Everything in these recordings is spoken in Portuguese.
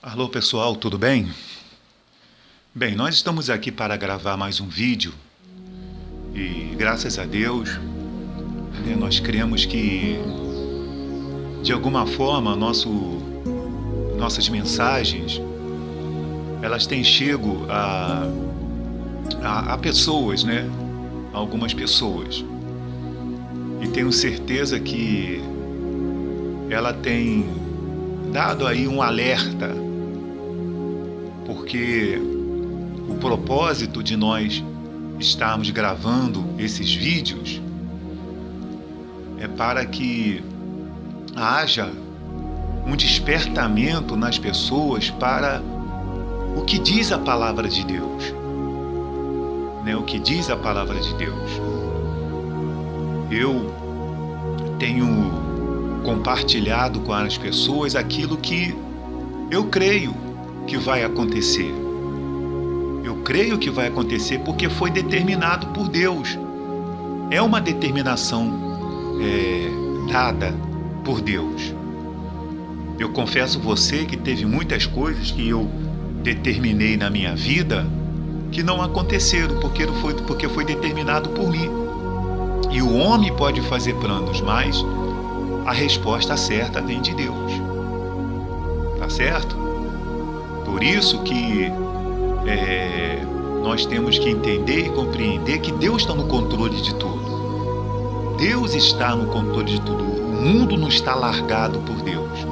Alô pessoal, tudo bem? Bem, nós estamos aqui para gravar mais um vídeo e graças a Deus, nós cremos que de alguma forma nossas mensagens elas têm chego a pessoas, né? A algumas pessoas, e tenho certeza que ela tem dado aí um alerta, porque o propósito de nós estarmos gravando esses vídeos é para que haja um despertamento nas pessoas para o que diz a palavra de Deus, né? O que diz a palavra de Deus. Eu tenho compartilhado com as pessoas aquilo que eu creio que vai acontecer. Eu creio que vai acontecer porque foi determinado por Deus. É uma determinação dada por Deus. Eu confesso a você que teve muitas coisas que eu determinei na minha vida que não aconteceram porque foi determinado por mim. E o homem pode fazer planos, mas a resposta certa vem de Deus. Tá certo? Por isso que nós temos que entender e compreender que Deus está no controle de tudo. Deus está no controle de tudo. O mundo não está largado por Deus.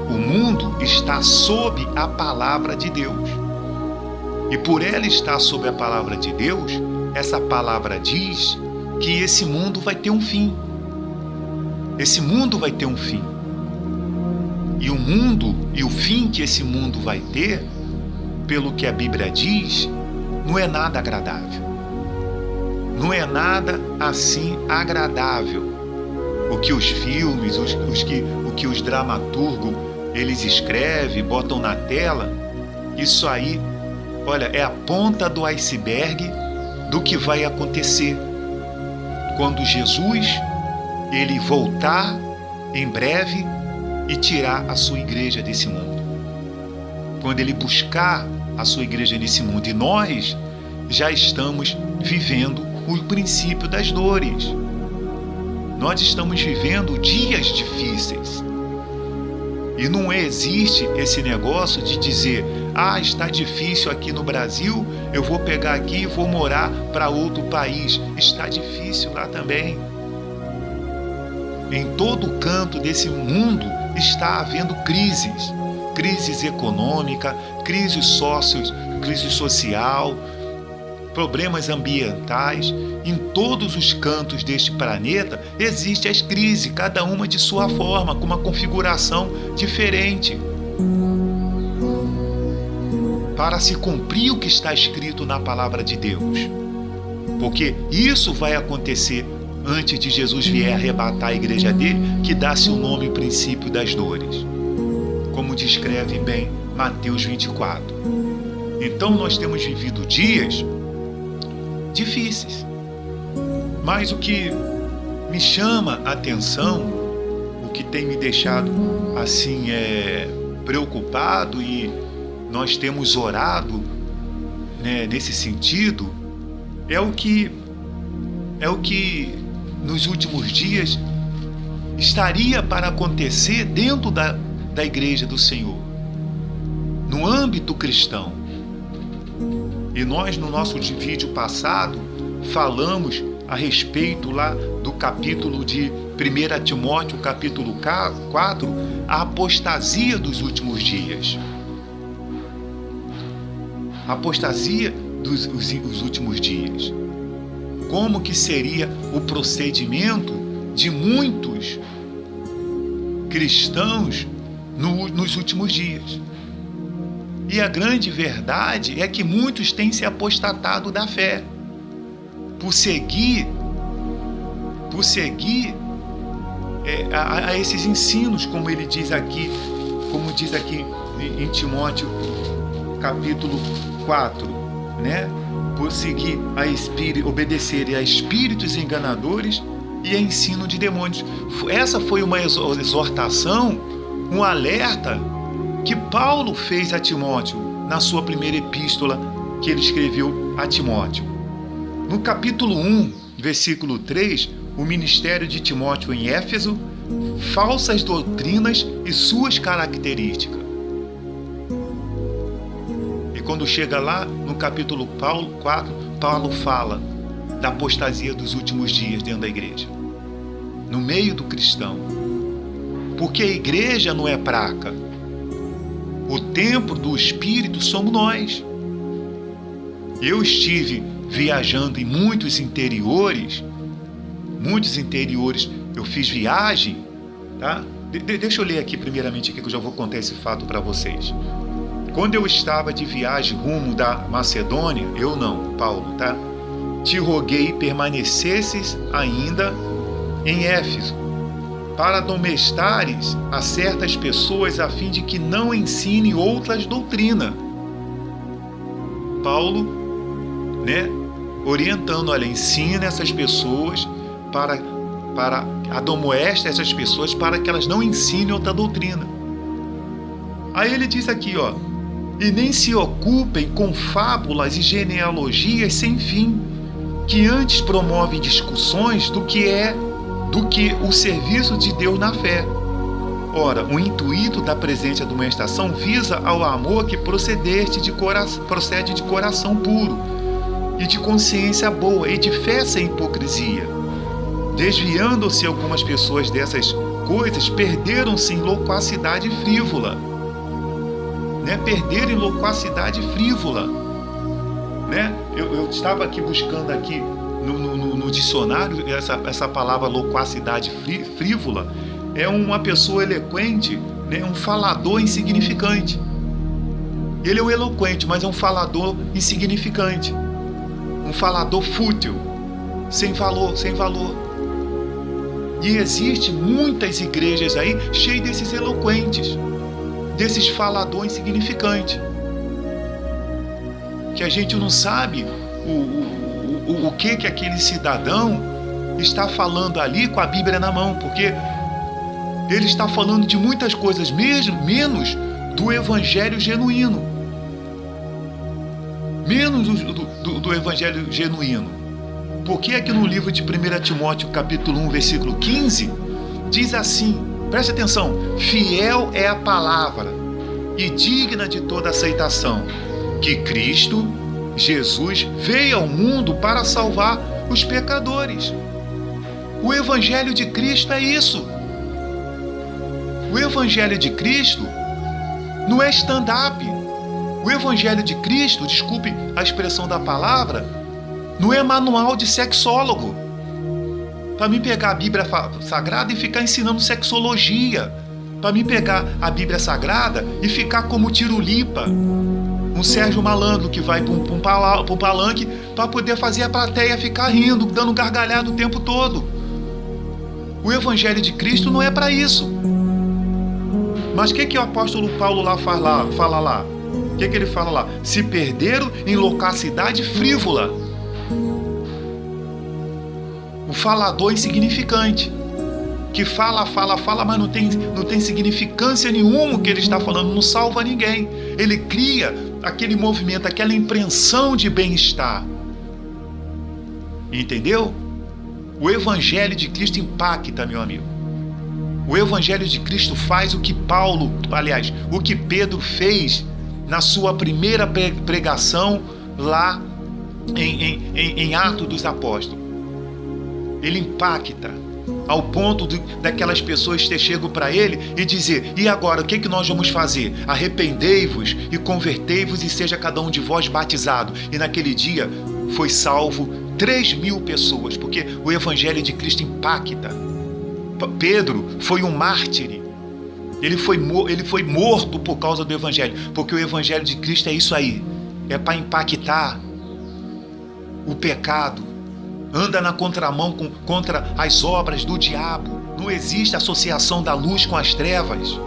O mundo está sob a palavra de Deus. E por ela estar sob a palavra de Deus, essa palavra diz que esse mundo vai ter um fim. Esse mundo vai ter um fim. E o mundo e o fim que esse mundo vai ter, pelo que a Bíblia diz, não é nada agradável. Não é nada assim agradável. O que os filmes, o que os dramaturgos, eles escrevem, botam na tela, isso aí, olha, é a ponta do iceberg do que vai acontecer quando Jesus ele voltar em breve e tirar a sua igreja desse mundo. Quando ele buscar a sua igreja nesse mundo. E nós já estamos vivendo o princípio das dores. Nós estamos vivendo dias difíceis. E não existe esse negócio de dizer: está difícil aqui no Brasil, eu vou pegar aqui e vou morar para outro país. Está difícil lá também. Em todo canto desse mundo está havendo crises. Crises econômica, crise social, problemas ambientais. Em todos os cantos deste planeta existem as crises, cada uma de sua forma, com uma configuração diferente. Para se cumprir o que está escrito na palavra de Deus. Porque isso vai acontecer antes de Jesus vier arrebatar a igreja dele, que dá seu nome o princípio das dores. Como descreve bem Mateus 24. Então nós temos vivido dias difíceis. Mas o que me chama a atenção, o que tem me deixado assim preocupado, e nós temos orado, né, nesse sentido, é o que nos últimos dias estaria para acontecer dentro da igreja do Senhor, no âmbito cristão. E nós, no nosso vídeo passado, falamos a respeito lá do capítulo de 1 Timóteo, capítulo 4, a apostasia dos últimos dias. A apostasia dos últimos dias. Como que seria o procedimento de muitos cristãos nos últimos dias. E a grande verdade é que muitos têm se apostatado da fé por seguir a esses ensinos, como diz aqui em Timóteo capítulo 4, né? Por seguir obedecer a espíritos enganadores e a ensino de demônios. Essa foi uma exortação, um alerta que Paulo fez a Timóteo na sua primeira epístola que ele escreveu a Timóteo. No capítulo 1, versículo 3, o ministério de Timóteo em Éfeso, falsas doutrinas e suas características. E quando chega lá no capítulo 4, Paulo fala da apostasia dos últimos dias dentro da igreja, no meio do cristão. Porque a igreja não é praca. O templo do Espírito somos nós. Eu estive viajando em muitos interiores, eu fiz viagem, tá? Deixa eu ler aqui primeiramente aqui que eu já vou contar esse fato para vocês. Quando eu estava de viagem rumo da Macedônia, eu não, Paulo, tá? Te roguei permanecesses ainda em Éfeso, para admoestares a certas pessoas a fim de que não ensine outras doutrinas. Paulo, orientando, olha, ensina essas pessoas para admoesta essas pessoas para que elas não ensinem outra doutrina. Aí ele diz aqui, e nem se ocupem com fábulas e genealogias sem fim, que antes promovem discussões do que o serviço de Deus na fé. Ora, o intuito da presente admoestação visa ao amor que procede de coração puro e de consciência boa e de fé sem hipocrisia. Desviando-se algumas pessoas dessas coisas, perderam-se em loquacidade frívola. Perderam em loquacidade frívola. Eu estava aqui buscando aqui no dicionário essa palavra loquacidade frívola. É uma pessoa eloquente, um falador insignificante. Ele é um eloquente, mas é um falador insignificante. Um falador fútil, sem valor. E existe muitas igrejas aí cheias desses eloquentes, desses faladores insignificantes, que a gente não sabe o que aquele cidadão está falando ali com a Bíblia na mão, porque ele está falando de muitas coisas mesmo, menos do evangelho genuíno. Menos do evangelho genuíno. Porque aqui no livro de 1 Timóteo, capítulo 1, versículo 15, diz assim, preste atenção, fiel é a palavra e digna de toda aceitação, que Cristo, Jesus, veio ao mundo para salvar os pecadores. O evangelho de Cristo é isso. O evangelho de Cristo não é stand-up. O evangelho de Cristo, desculpe a expressão da palavra, não é manual de sexólogo. Para mim pegar a Bíblia Sagrada e ficar ensinando sexologia. Para mim pegar a Bíblia Sagrada e ficar como Tirulipa, um Sérgio Malandro que vai para um palanque para poder fazer a plateia ficar rindo, dando gargalhada o tempo todo. O evangelho de Cristo não é para isso. Mas o que o apóstolo Paulo fala lá? O que ele fala lá? Se perderam em loquacidade frívola. O falador insignificante, que fala, mas não tem significância nenhuma o que ele está falando, não salva ninguém. Ele cria aquele movimento, aquela impressão de bem-estar. Entendeu? O evangelho de Cristo impacta, meu amigo. O evangelho de Cristo faz o que o que Pedro fez na sua primeira pregação lá em Atos dos Apóstolos. Ele impacta ao ponto daquelas pessoas ter chego para ele e dizer, e agora, o que nós vamos fazer? Arrependei-vos e convertei-vos e seja cada um de vós batizado. E naquele dia foi salvo 3.000 pessoas, porque o evangelho de Cristo impacta. Pedro foi um mártir. Ele foi morto por causa do evangelho, porque o evangelho de Cristo é isso aí. É para impactar o pecado. Anda na contramão contra as obras do diabo. Não existe associação da luz com as trevas.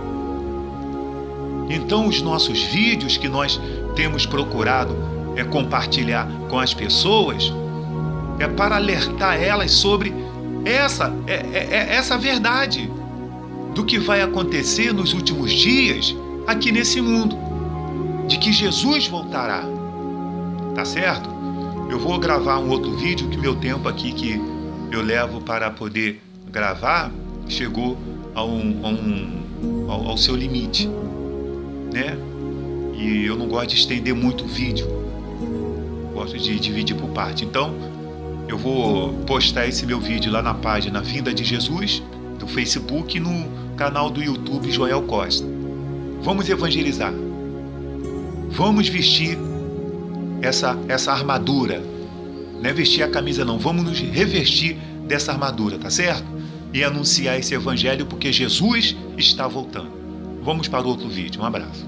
Então os nossos vídeos que nós temos procurado compartilhar com as pessoas é para alertar elas sobre essa verdade do que vai acontecer nos últimos dias aqui nesse mundo, de que Jesus voltará. Tá certo? Eu vou gravar um outro vídeo, que meu tempo aqui que eu levo para poder gravar chegou ao seu limite, né? E eu não gosto de estender muito o vídeo, gosto de dividir por parte. Então eu vou postar esse meu vídeo lá na página Vinda de Jesus do Facebook e no canal do YouTube Joel Costa. Vamos evangelizar, vamos vestir essa armadura, não é vestir a camisa não, vamos nos revestir dessa armadura, tá certo? E anunciar esse evangelho, porque Jesus está voltando. Vamos para o outro vídeo, um abraço.